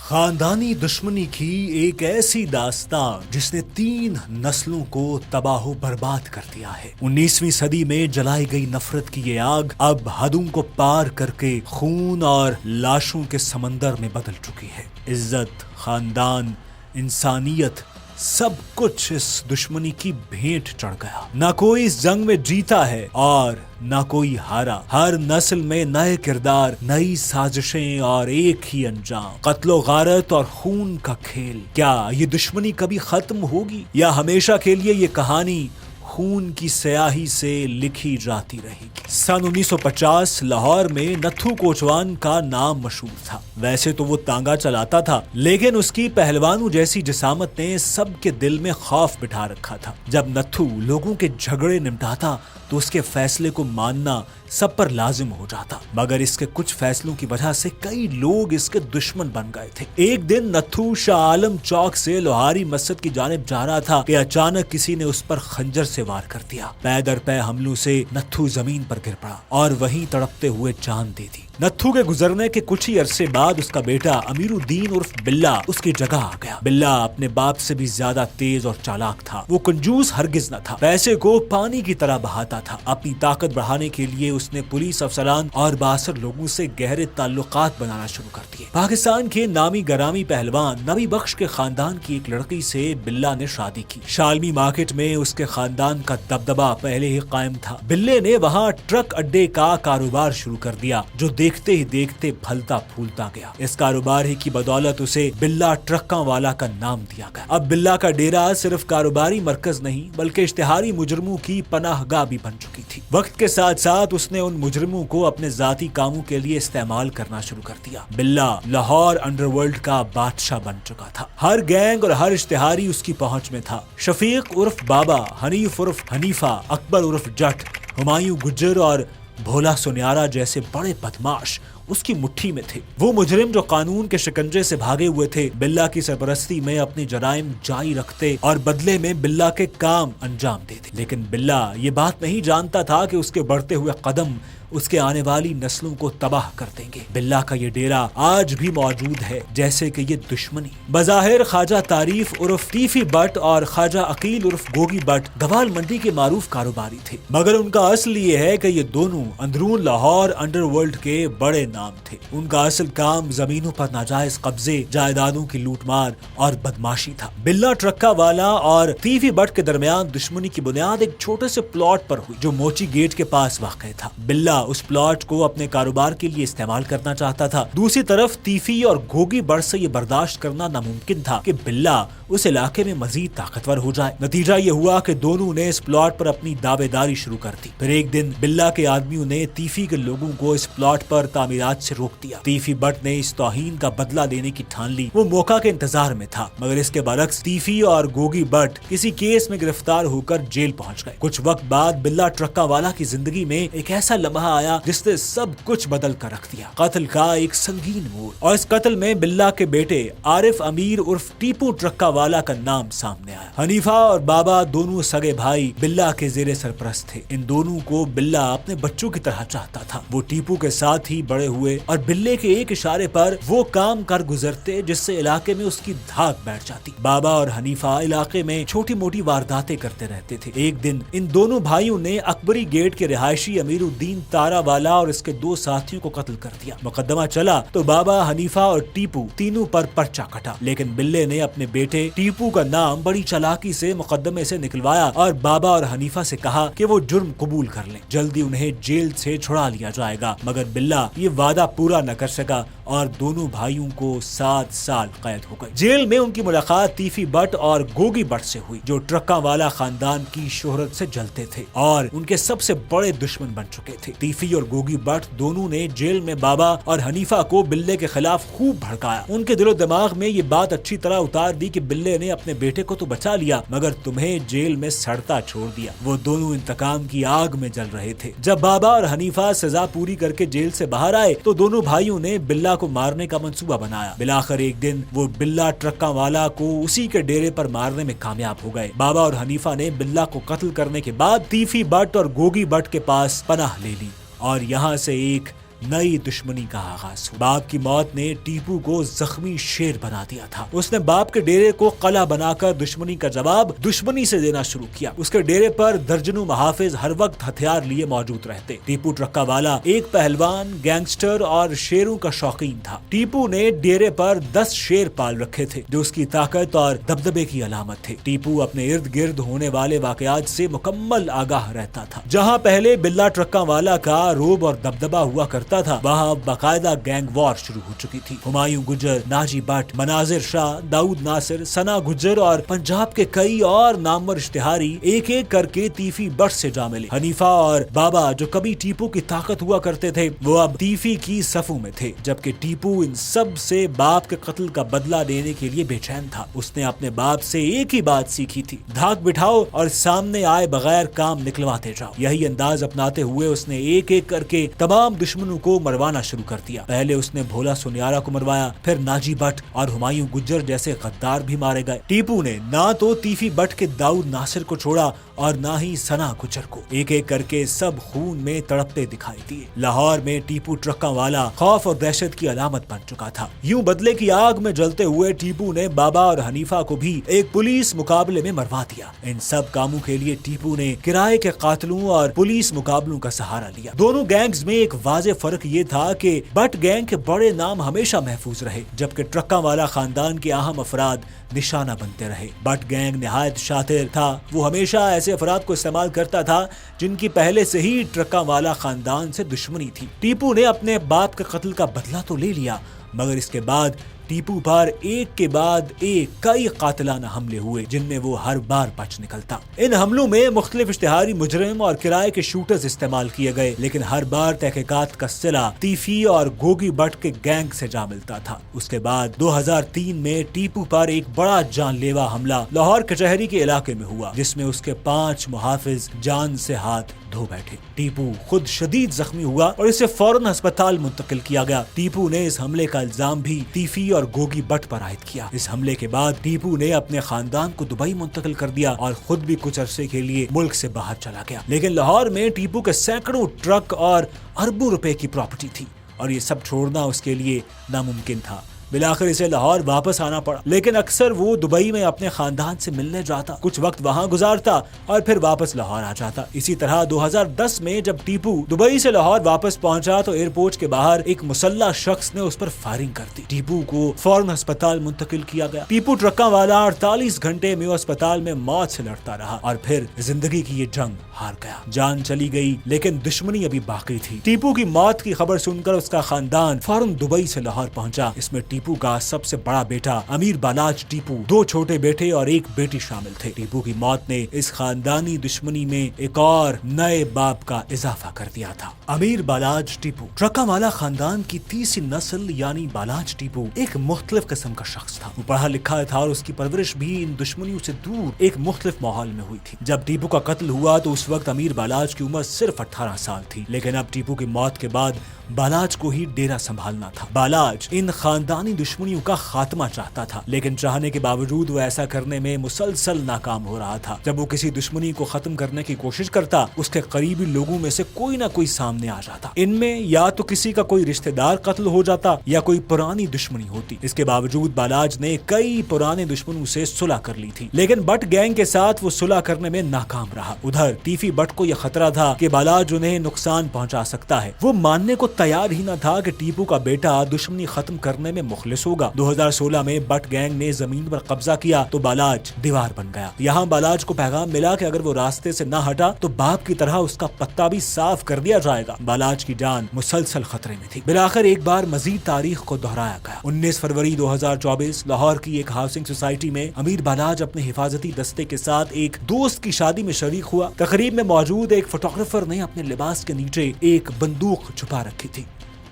خاندانی دشمنی کی ایک ایسی داستان جس نے 3 نسلوں کو تباہ و برباد کر دیا ہے۔ 19ویں صدی میں جلائی گئی نفرت کی یہ آگ اب حدوں کو پار کر کے خون اور لاشوں کے سمندر میں بدل چکی ہے۔ عزت، خاندان، انسانیت، سب کچھ اس دشمنی کی بھینٹ چڑھ گیا۔ نہ کوئی اس جنگ میں جیتا ہے اور نہ کوئی ہارا۔ ہر نسل میں نئے کردار، نئی سازشیں اور ایک ہی انجام، قتل و غارت اور خون کا کھیل۔ کیا یہ دشمنی کبھی ختم ہوگی یا ہمیشہ کے لیے یہ کہانی خون کی سیاہی سے لکھی جاتی رہے گی؟ سن 1950 لاہور میں نتھو کوچوان کا نام مشہور تھا۔ ویسے تو وہ تانگا چلاتا تھا، لیکن اس کی پہلوانوں جیسی جسامت نے سب کے دل میں خوف بٹھا رکھا تھا۔ جب نتھو لوگوں کے جھگڑے نمٹاتا تو اس کے فیصلے کو ماننا سب پر لازم ہو جاتا، مگر اس کے کچھ فیصلوں کی وجہ سے کئی لوگ اس کے دشمن بن گئے تھے۔ ایک دن نتھو شاہ عالم چوک سے لوہاری مسجد کی جانب جا رہا تھا کہ اچانک کسی نے اس پر خنجر سے وار کر دیا۔ پے در پے حملوں سے نتھو زمین پر گر پڑا اور وہیں تڑپتے ہوئے جان دے دی۔ نتھو کے گزرنے کے کچھ ہی عرصے بعد اس کا بیٹا امیر الدین عرف بلّا اس کی جگہ آ گیا۔ بلّا اپنے باپ سے بھی زیادہ تیز اور چالاک تھا۔ وہ کنجوس ہرگز نہ تھا، پیسے کو پانی کی طرح بہاتا تھا۔ اپنی طاقت بڑھانے کے لیے اس نے پولیس افسران اور بااثر لوگوں سے گہرے تعلقات بنانا شروع کر دیے۔ پاکستان کے نامی گرامی پہلوان نبی بخش کے خاندان کی ایک لڑکی سے بلّا نے شادی کی۔ شالمی مارکیٹ میں اس کے خاندان کا دبدبہ پہلے ہی قائم تھا۔ بلّے نے وہاں ٹرک اڈے کا کاروبار شروع کر دیا جو دیکھتے ہی دیکھتے پھلتا پھولتا گیا۔ اس کاروبار ہی کی بدولت اسے بلّا ٹرکاں والا کا نام دیا گیا۔ اب بلّا کا ڈیرا صرف کاروباری مرکز نہیں بلکہ اشتہاری مجرموں کی پناہ گاہ بھی بن چکی تھی۔ وقت کے ساتھ ساتھ اس نے ان مجرموں کو اپنے ذاتی کاموں کے لیے استعمال کرنا شروع کر دیا۔ بلّا لاہور انڈر ورلڈ کا بادشاہ بن چکا تھا۔ ہر گینگ اور ہر اشتہاری اس کی پہنچ میں تھا۔ شفیق عرف بابا، حنیف عرف حنیفہ، اکبر عرف جٹ، ہمایوں گجر اور بھولا سنیارا جیسے بڑے بدماش اس کی مٹھی میں تھے۔ وہ مجرم جو قانون کے شکنجے سے بھاگے ہوئے تھے بلّا کی سرپرستی میں اپنے جرائم جاری رکھتے اور بدلے میں بلّا کے کام انجام دیتے۔ لیکن بلّا یہ بات نہیں جانتا تھا کہ اس کے بڑھتے ہوئے قدم اس کے آنے والی نسلوں کو تباہ کر دیں گے۔ بلّا کا یہ ڈیرا آج بھی موجود ہے جیسے کہ یہ دشمنی۔ بظاہر خواجہ تعریف عرف ٹیفی بٹ اور خواجہ عقیل عرف گوگی بٹ گوال منڈی کے معروف کاروباری تھے، مگر ان کا اصل یہ ہے کہ یہ دونوں اندرون لاہور انڈر ورلڈ کے بڑے نام تھے۔ ان کا اصل کام زمینوں پر ناجائز قبضے، جائیدادوں کی لوٹ مار اور بدماشی تھا۔ بلّا ٹرکا والا اور ٹیفی بٹ کے درمیان دشمنی کی بنیاد ایک چھوٹے سے پلاٹ پر ہوئی جو موچی گیٹ کے پاس واقع تھا۔ بلّا اس پلاٹ کو اپنے کاروبار کے لیے استعمال کرنا چاہتا تھا۔ دوسری طرف تیفی اور گوگی بڑ سے یہ برداشت کرنا ناممکن تھا کہ بلّا اس علاقے میں مزید طاقتور ہو جائے۔ نتیجہ یہ ہوا کہ دونوں نے اس پلاٹ پر اپنی دعوے داری شروع کر دی۔ پھر ایک دن بلّا کے آدمیوں نے تیفی کے لوگوں کو اس پلاٹ پر تعمیرات سے روک دیا۔ تیفی بٹ نے اس توہین کا بدلہ لینے کی ٹھان لی۔ وہ موقع کے انتظار میں تھا، مگر اس کے برعکس تیفی اور گوگی بٹ کسی کیس میں گرفتار ہو کر جیل پہنچ گئے۔ کچھ وقت بعد بلّا ٹرکا والا کی زندگی میں ایک ایسا لمحہ آیا جس نے سب کچھ بدل کر رکھ دیا۔ قتل کا ایک سنگین موڑ، اور اس قتل میں بلّا کے بیٹے عارف امیر عرف ٹیپو ٹرکا والا کا نام سامنے آیا۔ حنیفہ اور بابا دونوں سگے بھائی بلّا کے زیر سرپرست تھے۔ ان دونوں کو بلّا اپنے بچوں کی طرح چاہتا تھا۔ وہ ٹیپو کے ساتھ ہی بڑے ہوئے اور بلّے کے ایک اشارے پر وہ کام کر گزرتے جس سے علاقے میں اس کی دھاک بیٹھ جاتی۔ بابا اور حنیفہ علاقے میں چھوٹی موٹی وارداتیں کرتے رہتے تھے۔ ایک دن ان دونوں بھائیوں نے اکبری گیٹ کے رہائشی امیر الدین تارا والا اور اس کے 2 ساتھیوں کو قتل کر دیا۔ مقدمہ چلا تو بابا، حنیفہ اور ٹیپو تینوں پر پرچہ کٹا، لیکن بلّے نے اپنے بیٹے ٹیپو کا نام بڑی چالاکی سے مقدمے سے نکلوایا اور بابا اور حنیفہ سے کہا کہ وہ جرم قبول کر لیں، جلدی انہیں جیل سے چھڑا لیا جائے گا۔ مگر بلّا یہ وعدہ پورا نہ کر سکا اور دونوں بھائیوں کو 7 سال قید ہو گئے۔ جیل میں ان کی ملاقات تیفی بٹ اور گوگی بٹ سے ہوئی جو ٹرکا والا خاندان کی شہرت سے جلتے تھے اور ان کے سب سے بڑے دشمن بن چکے تھے۔ تیفی اور گوگی بٹ دونوں نے جیل میں بابا اور حنیفہ کو بلّے کے خلاف خوب بھڑکایا۔ ان کے دل و دماغ میں یہ بات اچھی طرح اتار دی کہ بلّے نے اپنے بیٹے کو تو بچا لیا مگر تمہیں جیل میں سڑتا چھوڑ دیا۔ وہ دونوں انتقام کی آگ میں جل رہے تھے۔ جب بابا اور حنیفہ سزا پوری کر کے جیل سے باہر آئے تو دونوں بھائیوں نے بلّا کو مارنے کا منصوبہ بنایا۔ بالآخر ایک دن وہ بلّا ٹرکا والا کو اسی کے ڈیرے پر مارنے میں کامیاب ہو گئے۔ بابا اور حنیفہ نے بلّا کو قتل کرنے کے بعد تیفی بٹ اور گوگی بٹ کے پاس پناہ لے لی اور یہاں سے ایک नई दुश्मनी का आगाज हुआ। बाप की मौत ने टीपू को जख्मी शेर बना दिया था। उसने बाप के डेरे को कला बनाकर दुश्मनी का जवाब दुश्मनी से देना शुरू किया। उसके डेरे पर दर्जनों मुहाफिज हर वक्त हथियार लिए मौजूद रहते। टीपू ट्रक्का वाला एक पहलवान, गैंगस्टर और शेरों का शौकीन था। टीपू ने डेरे पर 10 शेर पाल रखे थे जो उसकी ताकत और दबदबे की अलामत थे। टीपू अपने इर्द गिर्द होने वाले वाकयात से मुकम्मल आगाह रहता था। जहाँ पहले बिल्ला ट्रक्का वाला का रोब और दबदबा हुआ करता था, वहाँ बाकायदा गैंग वॉर शुरू हो चुकी थी। हुमायूं गुजर, नाजी भट्ट, मनाजिर शाह, दाऊद नासिर, सना गुजर और पंजाब के कई और नामवर इश्तिहारी एक एक करके तीफी बट से जा मिले। हनीफा और बाबा जो कभी टीपू की ताकत हुआ करते थे, वो अब तीफी की सफों में थे। जबकि टीपू इन सब से बाप के कत्ल का बदला लेने के लिए बेचैन था। उसने अपने बाप से एक ही बात सीखी थी, धाक बिठाओ और सामने आए बगैर काम निकलवाते जाओ। यही अंदाज अपनाते हुए उसने एक एक करके तमाम दुश्मनों को मरवाना शुरू कर दिया। पहले उसने भोला सुनियारा को मरवाया, फिर नाजी भट्ट और हुमायूं गुज्जर जैसे गद्दार भी मारे गए। टीपू ने ना तो तीफी भट्ट के दाऊद नासिर को छोड़ा और ना ही सना गुजर को। एक एक करके सब खून में तड़पते दिखाई दिए। लाहौर में टीपू ट्रक्का वाला खौफ और दहशत की अलामत बन चुका था। यूं बदले की आग में जलते हुए टीपू ने बाबा और हनीफा को भी एक पुलिस मुकाबले में मरवा दिया। इन सब कामों के लिए टीपू ने किराए के कातिलों और पुलिस मुकाबलों का सहारा लिया। दोनों गैंग्स में एक वाज़ेह फर्क ये था कि बट गैंग के बड़े नाम हमेशा महफूज रहे, जबकि ट्रक्का वाला खानदान के अहम अफराद निशाना बनते रहे। बट गैंग निहायत शातिर था। वो हमेशा ऐसे अफराद को इस्तेमाल करता था जिनकी पहले से ही ट्रक्का वाला खानदान से दुश्मनी थी। टीपू ने अपने बाप के कत्ल का बदला तो ले लिया, मगर इसके बाद टीपू पर एक के बाद एक कई कातिलाना हमले हुए जिनमें वो हर बार बच निकलता। इन हमलों में मुख्तलिफ इश्तिहारी मुजरिम और किराए के शूटर्स इस्तेमाल किए गए, लेकिन हर बार तहकीकात का सिला तीफी और गोगी भट्ट के गैंग से जा मिलता था। उसके बाद 2003 में टीपू पर एक बड़ा जानलेवा हमला लाहौर कचहरी के इलाके में हुआ, जिसमें उसके 5 मुहाफिज जान से हाथ धो बैठे। टीपू खुद शदीद जख्मी हुआ और इसे फौरन अस्पताल मुंतकिल किया गया। टीपू ने इस हमले का इल्जाम भी तीफी और गोगी भट्ट पर आयद किया। इस हमले के बाद टीपू ने अपने खानदान को दुबई मुंतकिल कर दिया और खुद भी कुछ अरसे के लिए मुल्क से बाहर चला गया। लेकिन लाहौर में टीपू के सैकड़ों ट्रक और अरबों रुपए की प्रॉपर्टी थी और ये सब छोड़ना उसके लिए नामुमकिन था। बिलाखिर इसे लाहौर वापस आना पड़ा, लेकिन अक्सर वो दुबई में अपने खानदान से मिलने जाता, कुछ वक्त वहाँ गुजारता और फिर वापस लाहौर आ जाता। इसी तरह 2010 में जब टीपू दुबई से लाहौर वापस पहुंचा तो एयरपोर्ट के बाहर एक मुसल्ला शख्स ने उस पर फायरिंग कर दी। टीपू को फौरन अस्पताल मुंतकिल किया गया। टीपू ट्रक्का वाला 48 घंटे में अस्पताल में मौत से लड़ता रहा और फिर जिंदगी की ये जंग हार गया। जान चली गई लेकिन दुश्मनी अभी बाकी थी। टीपू की मौत की खबर सुनकर उसका खानदान फौरन दुबई से लाहौर पहुंचा। इसमें टीपू का सबसे बड़ा बेटा अमीर बालाज टीपू, 2 छोटे बेटे और एक बेटी शामिल थे। टीपू की मौत ने इस खानदानी दुश्मनी में एक और नए बाप का इजाफा कर दिया था। अमीर बालाज टीपू ट्रक्का वाला खानदान की तीसरी नस्ल यानी बालाज टीपू एक मुख्तलिफ किस्म का शख्स था। वो पढ़ा लिखा था और उसकी परवरिश भी इन दुश्मनियों से दूर एक मुख्तलिफ माहौल में हुई थी। जब टीपू का कत्ल हुआ तो उस वक्त अमीर बालाज की उम्र सिर्फ 18 साल थी, लेकिन अब टीपू की मौत के बाद बालाज को ही डेरा संभालना था। बालाज इन खानदानी दुश्मनियों का खात्मा चाहता था, लेकिन चाहने के बावजूद वो ऐसा करने में मुसलसल नाकाम हो रहा था। जब वो किसी दुश्मनी को खत्म करने की कोशिश करता, उसके करीबी लोगों में से कोई ना कोई सामने आ जाता। इनमें या तो किसी का कोई रिश्तेदार कत्ल हो जाता या कोई पुरानी दुश्मनी होती। इसके बावजूद बालाज ने कई पुराने दुश्मनों से सुलह कर ली थी, लेकिन बट गैंग के साथ वो सुलह करने में नाकाम रहा। उधर तीफी बट को यह खतरा था कि बालाज उन्हें नुकसान पहुंचा सकता है। वो मानने को तैयार ही न था कि टीपू का बेटा दुश्मनी खत्म करने में मुखलिस होगा। 2016 में बट गैंग ने जमीन पर कब्जा किया तो बालाज दीवार बन गया। यहाँ बालाज को पैगाम मिला कि अगर वो रास्ते से न हटा तो बाप की तरह उसका पत्ता भी साफ कर दिया जाएगा। बालाज की जान मुसलसल खतरे में थी। बिलाखिर एक बार मजीद तारीख को दोहराया गया। 19 फरवरी 2024 लाहौर की एक हाउसिंग सोसाइटी में अमीर बालाज अपने हिफाजती दस्ते के साथ एक दोस्त की शादी में शरीक हुआ। तकरीब में मौजूद एक फोटोग्राफर ने अपने लिबास के नीचे एक बंदूक छुपा रखी थी।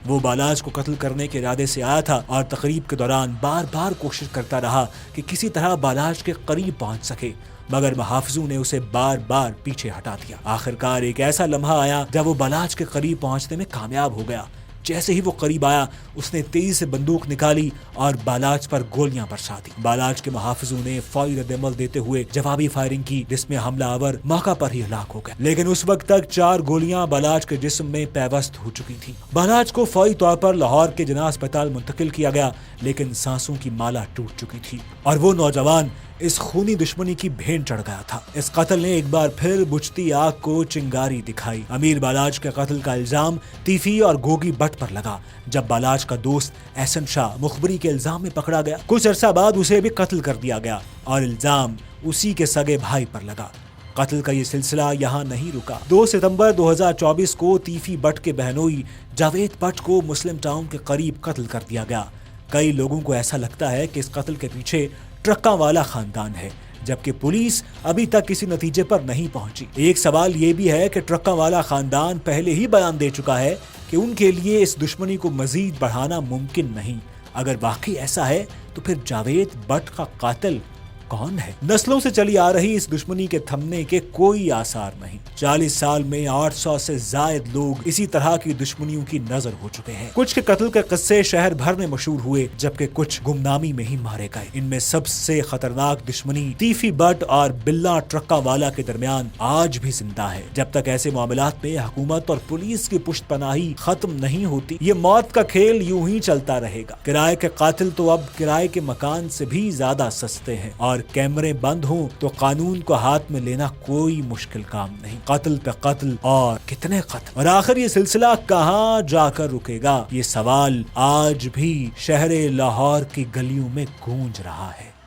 वो बालाज को कत्ल करने के इरादे से आया था और तकरीब के दौरान बार बार कोशिश करता रहा कि किसी तरह बालाज के करीब पहुंच सके, मगर मुहाफिजों ने उसे बार बार पीछे हटा दिया। आखिरकार एक ऐसा लम्हा आया जब वो बालाज के करीब पहुंचने में कामयाब हो गया। जैसे ही वो करीब आया उसने तेजी से बंदूक निकाली और बालाज पर गोलियां बरसा दी। बालाज के मुहाफिजों ने फौरी रद्द-ए-अमल देते हुए जवाबी फायरिंग की, जिसमें हमलावर मौका पर ही हलाक हो गए। लेकिन उस वक्त तक 4 गोलियां बालाज के जिस्म में पैवस्त हो चुकी थी। बालाज को फौरी तौर पर लाहौर के जिना अस्पताल मुंतकिल किया गया, लेकिन सांसों की माला टूट चुकी थी और वो नौजवान इस खूनी दुश्मनी की भेंट चढ़ गया था। इस कत्ल ने एक बार फिर बुझती आग को चिंगारी दिखाई। अमीर बालाज के कत्ल का इल्जाम तीफी और गोगी भट्ट पर लगा। जब बालाज का दोस्त एहसन शाह मुखबरी के इल्जाम में पकड़ा गया, कुछ अरसा बाद उसे भी कत्ल कर दिया गया और इल्जाम उसी के सगे भाई पर लगा। कत्ल का ये सिलसिला यहाँ नहीं रुका। 2 सितंबर 2024 को तीफी भट्ट के बहनोई जावेद भट्ट को मुस्लिम टाउन के करीब कत्ल कर दिया गया। कई लोगों को ऐसा लगता है कि इस कत्ल के पीछे ट्रक्का वाला खानदान है, जबकि पुलिस अभी तक किसी नतीजे पर नहीं पहुंची। एक सवाल ये भी है कि ट्रक्का वाला खानदान पहले ही बयान दे चुका है कि उनके लिए इस दुश्मनी को मजीद बढ़ाना मुमकिन नहीं। अगर वाकई ऐसा है तो फिर जावेद भट्ट का कातिल कौन है? नस्लों से चली आ रही इस दुश्मनी के थमने के कोई आसार नहीं। 40 साल में 800 से ज्यादा लोग इसी तरह की दुश्मनियों की नजर हो चुके हैं। कुछ के कत्ल के किस्से शहर भर में मशहूर हुए, जबकि कुछ गुमनामी में ही मारे गए। इनमें सबसे खतरनाक दुश्मनी तीफी भट्ट और बिल्ला ट्रक्का वाला के दरमियान आज भी जिंदा है। जब तक ऐसे मामलात में हुकूमत और पुलिस की पुष्टपनाही खत्म नहीं होती, ये मौत का खेल यूं ही चलता रहेगा। किराए के कातिल तो अब किराए के मकान से भी ज्यादा सस्ते हैं और कैमरे बंद हों तो कानून को हाथ में लेना कोई मुश्किल काम नहीं। कत्ल पे कत्ल और कितने कत्ल, और आखिर ये सिलसिला कहाँ जाकर रुकेगा? ये सवाल आज भी शहर लाहौर की गलियों में गूंज रहा है।